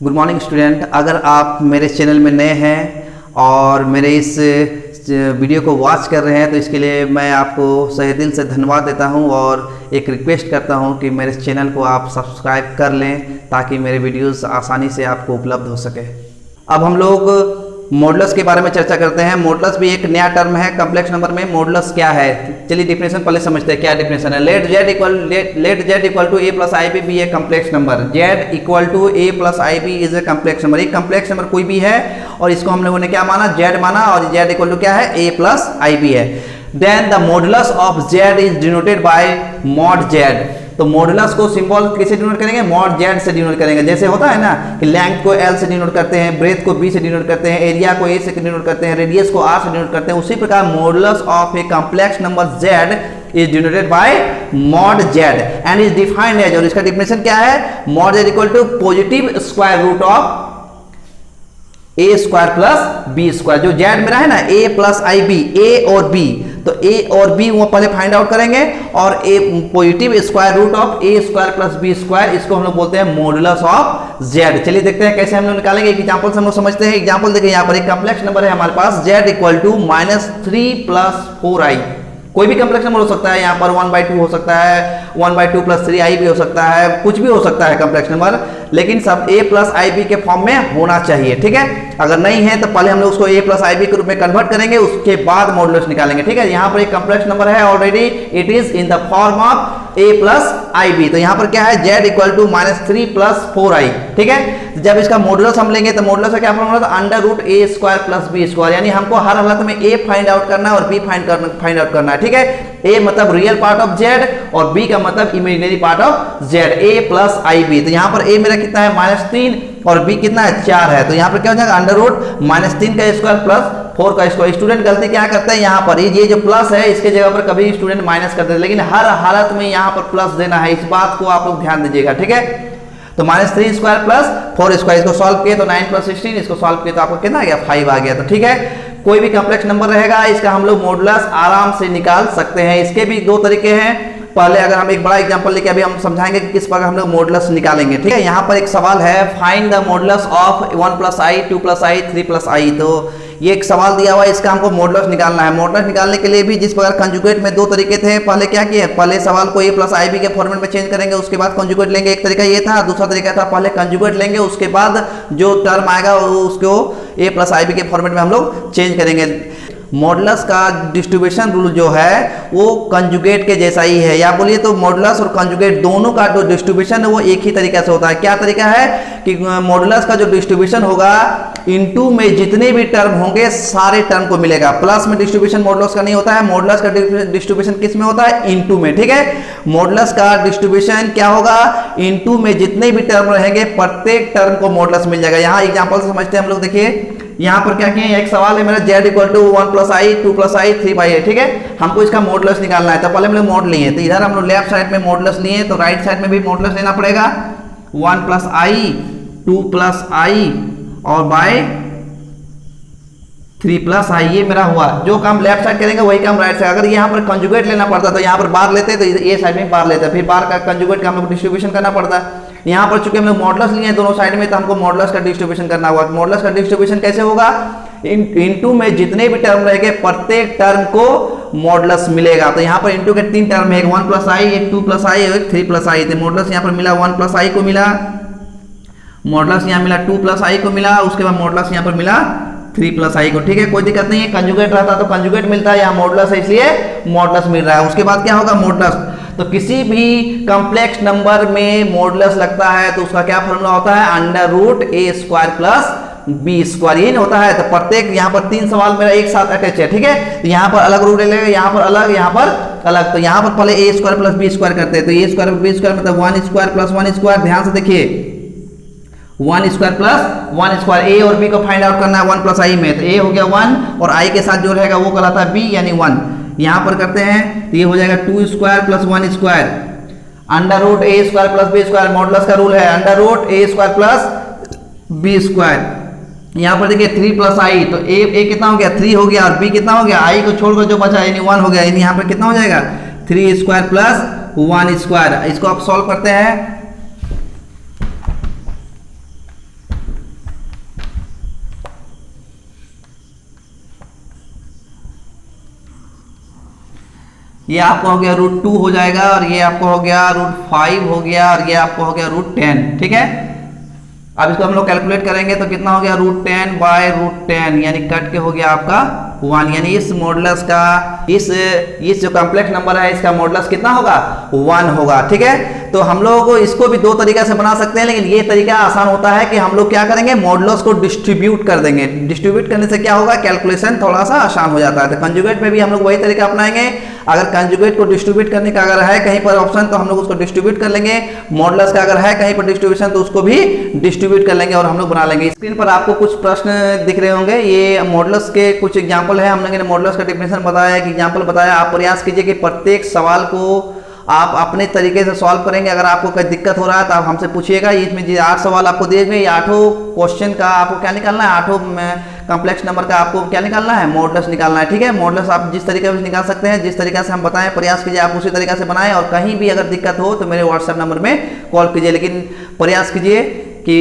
Good morning student. अगर आप मेरे चैनल में नए हैं और मेरे इस वीडियो को वॉच कर रहे हैं तो इसके लिए मैं आपको सहे दिल से धन्यवाद देता हूं और एक रिक्वेस्ट करता हूं कि मेरे चैनल को आप सब्सक्राइब कर लें ताकि मेरे वीडियोस आसानी से आपको उपलब्ध हो सके। अब हम लोग मॉडुलस के बारे में चर्चा करते हैं। मॉडुलस भी एक नया टर्म है कॉम्प्लेक्स नंबर में। मॉडुलस क्या है, चलिए डिफिनेशन पहले समझते हैं। क्या डिफिनेशन है? Let z equal to a plus i b be a complex number. z equal to a plus i b is a complex number. एक कॉम्प्लेक्स नंबर कोई भी है और इसको हम लोगों ने क्या माना, z माना, और z इक्वल टू क्या है, a प्लस आई बी है। Then the modulus of z is denoted by mod z। तो मॉडुलस को सिंबल किससे डिनोट करेंगे? मॉड z से डिनोट करेंगे। जैसे होता है ना कि लेंथ को l से डिनोट करते हैं, ब्रेथ को b से डिनोट करते हैं, एरिया को a से डिनोट करते हैं, रेडियस को r से डिनोट करते हैं। उसी प्रकार modulus of a complex number z is denoted by mod z and is defined as, और इसका डिफिनेशन क्या है? Mod z equal to positive square root of a square plus b square. जो z मेरा है ना a plus i b, a और b, तो a और b वो पहले फाइंड आउट करेंगे और a positive square root of a square plus b square, इसको हम लोग बोलते हैं मॉडुलस ऑफ z। चलिए देखते हैं कैसे हम लोग निकालेंगे। एक एग्जांपल से हम लोग समझते हैं। एग्जांपल देखिए, यहाँ पर एक कॉम्प्लेक्स नंबर है हमारे पास z equal to -3 plus 4i। कोई भी कॉम्प्लेक्स नंबर हो सकता है, यहाँ पर 1/2 हो सकता है, 1/2 प्लस 3i भी हो सकता है, कुछ भी हो सकता है कॉम्प्लेक्स नंबर, लेकिन सब a प्लस आई बी के फॉर्म में होना चाहिए। ठीक है, अगर नहीं है तो पहले हम लोग उसको a प्लस आई बी के रूप में कन्वर्ट करेंगे, उसके बाद मॉडुलस निकालेंगे। ठीक है, यहाँ पर एक कॉम्प्लेक्स नंबर है already, it is in the form of a plus i b. तो यहाँ पर क्या है, z equal to -3 plus 4i। ठीक है, जब इसका मॉडुलस हम लेंगे तो मॉडुलस का क्या फॉर्मूला था? Under root a square plus b square. यानी हमको हर हालत में a फाइंड आउट करना है और b फाइंड आउट करना है। ठीक है, a मतलब रियल पार्ट ऑफ z और b का मतलब imaginary part of z, a plus i b. तो यहाँ पर a मेरा कितना है, -3, और b कितना है, 4 है। तो यहाँ पर क्या हो जाएगा, अंडर रूट -3 का स्क्वायर प्लस 4 का स्क्वायर। स्टूडेंट गलती क्या करते हैं, यहाँ पर ये जो प्लस है इसके जगह पर कभी स्टूडेंट माइनस करते हैं, लेकिन हर हालत में यहाँ पर प्लस देना है, इस बात को आप लोग ध्यान दीजिएगा। ठीक है, तो -3 स्क्वायर प्लस 4 स्क्वायर, इसको सॉल्व किए तो 9 प्लस 16, इसको सॉल्व किए तो आपको कितना आ गया, 5 आ गया। तो ठीक है, कोई भी कॉम्प्लेक्स नंबर रहेगा इसका हम लोग मॉडुलस आराम से निकाल सकते हैं। इसके भी दो तरीके हैं। पहले अगर हम एक बड़ा एग्जांपल लेके अभी हम समझाएंगे कि किस प्रकार हम लोग मॉडुलस निकालेंगे। ठीक है, यहाँ पर एक सवाल है, find the modulus of 1 plus i, 2 plus i, 3 plus i. तो ये एक सवाल दिया हुआ है, इसका हमको मॉडुलस निकालना है। मॉडुलस निकालने के लिए भी जिस प्रकार कंजुगेट में दो तरीके थे, पहले क्या किए, पहले सवाल को a प्लस आई बी के फॉर्मेट में चेंज करेंगे, उसके बाद कंजुगेट लेंगे। एक तरीका ये था, दूसरा तरीका था पहले कंजुगेट लेंगे, उसके बाद जो टर्म आएगा उसको a प्लस आई बी के फॉर्मेट में हम लोग चेंज करेंगे। मॉडुलस का डिस्ट्रीब्यूशन रूल जो है वो कंजुगेट के जैसा ही है, या बोलिए तो मॉडुलस और कंजुगेट दोनों का जो डिस्ट्रीब्यूशन है वो एक ही तरीके से होता है। क्या तरीका है कि मॉडुलस का जो डिस्ट्रीब्यूशन होगा, इनटू में जितने भी टर्म होंगे सारे टर्म को मिलेगा। प्लस में डिस्ट्रीब्यूशन मॉडुलस का नहीं होता है, मॉडुलस का डिस्ट्रीब्यूशन किस में होता है, इनटू में। ठीक है, मॉडुलस का डिस्ट्रीब्यूशन क्या होगा, इनटू में जितने भी टर्म रहेंगे प्रत्येक टर्म को मॉडुलस मिल जाएगा। यहाँ एग्जांपल से समझते हैं हम लोग। देखिए यहाँ पर क्या किए, एक सवाल है मेरा, z equal to 1 plus i, 2 plus i, 3/8। ठीक है, हमको इसका मॉडुलस निकालना है। तो पहले हम लोग मॉड लिए, तो इधर हम लोग लेफ्ट साइड में मॉडुलस लिए, तो राइट साइड में भी मॉडुलस लेना पड़ेगा। 1 प्लस आई, 2 प्लस आई और बाय 3 प्लस आई, ये मेरा हुआ। जो काम लेफ्ट साइड करेंगे वही काम राइट साइड। अगर यहाँ पर कंजुगेट लेना पड़ता तो यहाँ पर बार लेते, तो ये साइड में बार लेते, फिर बार का कंजुगेट का हम लोग डिस्ट्रीब्यूशन करना पड़ता। यहाँ पर चूंकि हम लोग मॉडुलस लिए हैं दोनों साइड में, तो हमको मॉडुलस का डिस्ट्रीब्यूशन करना होगा। मॉडुलस का डिस्ट्रीब्यूशन कैसे होगा, इनटू में जितने भी टर्म रहेंगे प्रत्येक टर्म को मॉडुलस मिलेगा। तो यहाँ पर इनटू के 3 टर्म है, एक 1 प्लस आई, एक 2 प्लस आई, एक 3 प्लस आई। तो मॉडुलस यहाँ पर मिला 1 प्लस आई को मिला, मॉडुलस यहाँ मिला 2 प्लस आई को मिला, उसके बाद मॉडुलस यहाँ पर मिला 3 प्लस आई को। ठीक है, कोई दिक्कत नहीं है। कंजुगेट रहता तो कंजुगेट मिलता है, यहाँ मॉडुलस है इसलिए मॉडुलस मिल रहा है। उसके बाद क्या होगा, मॉडुलस। तो किसी भी कॉम्प्लेक्स नंबर में मॉडुलस लगता है तो उसका क्या फॉर्मूला होता है, under root a square plus b square. ये होता है। तो प्रत्येक यहाँ पर 3 सवाल मेरा एक साथ अटैच है। ठीक है, तो यहाँ पर अलग रूट लेगा, यहाँ पर अलग, यहाँ पर अलग। तो यहाँ पर पहले a square plus b square करते हैं, तो a स्क्वायर b स्क्वायर मतलब 1 स्क्वायर प्लस 1 स्क्वायर। ध्यान से देखिए, 1 स्क्वायर प्लस 1 स्क्वायर, a और b को फाइंड आउट करना है 1 प्लस आई में, तो a हो गया 1 और i के साथ जो रहेगा वो कहलाता है b यानी 1। यहाँ पर करते हैं तो ये हो जाएगा 2 square plus 1 square, under root a square plus b square. Modulus का रूल है under root a square plus b square. यहाँ पर देखिए 3 प्लस आई, तो a कितना हो गया, 3 हो गया, और b कितना हो गया, i को छोड़कर जो बचा यानी 1 हो गया। यानी यहाँ पर कितना हो जाएगा, 3 स्क्वायर प्लस 1 स्क्वायर। इसको आप सॉल्व करते हैं ये आपका हो गया √2 हो जाएगा, और ये आपको हो गया √5 हो गया, और ये आपको हो गया √10। ठीक है, अब इसको हम लोग कैलकुलेट करेंगे तो कितना हो गया √10/√10, यानी कट के हो गया आपका 1, यानी इस मॉडुलस का इस जो कॉम्प्लेक्स नंबर है इसका मॉडुलस कितना होगा 1 होगा। ठीक है, तो हम लोग इसको भी दो तरीका से बना सकते हैं, लेकिन ये तरीका आसान होता है कि हम लोग क्या करेंगे, मॉडुलस को डिस्ट्रीब्यूट कर देंगे। डिस्ट्रीब्यूट करने से क्या होगा, कैलकुलेशन थोड़ा सा आसान हो जाता है। तो कंजुगेट में भी हम लोग वही तरीका अपनाएंगे। अगर कंजुगेट को डिस्ट्रीब्यूट करने का अगर है कहीं पर ऑप्शन तो हम लोग उसको डिस्ट्रीब्यूट कर लेंगे, मॉडुलस का अगर है कहीं पर डिस्ट्रीब्यूशन तो उसको भी डिस्ट्रीब्यूट कर लेंगे और हम लोग बना लेंगे। स्क्रीन पर आपको कुछ प्रश्न दिख रहे होंगे, ये मॉडुलस के कुछ एग्जाम्पल है। हम लोगों ने मॉडुलस का डेफिनेशन बताया, एक एग्जाम्पल बताया। आप प्रयास कीजिए कि प्रत्येक सवाल को आप अपने तरीके से सॉल्व करेंगे। अगर आपको कोई दिक्कत हो रहा है तो आप हमसे पूछिएगा। इसमें जो 8 सवाल आपको दिए गए, ये 8 क्वेश्चन का आपको क्या निकालना है, 8 कॉम्प्लेक्स नंबर का आपको क्या निकालना है, मॉडुलस निकालना है। ठीक है, मॉडुलस आप जिस तरीके से निकाल सकते हैं, जिस तरीके से हम बताएं, प्रयास कीजिए आप उसी तरीके से बनाएं। और कहीं भी अगर दिक्कत हो तो मेरे व्हाट्सएप नंबर में कॉल कीजिए, लेकिन प्रयास कीजिए कि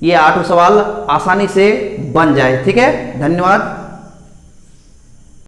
ये 8 सवाल आसानी से बन जाए। ठीक है, धन्यवाद।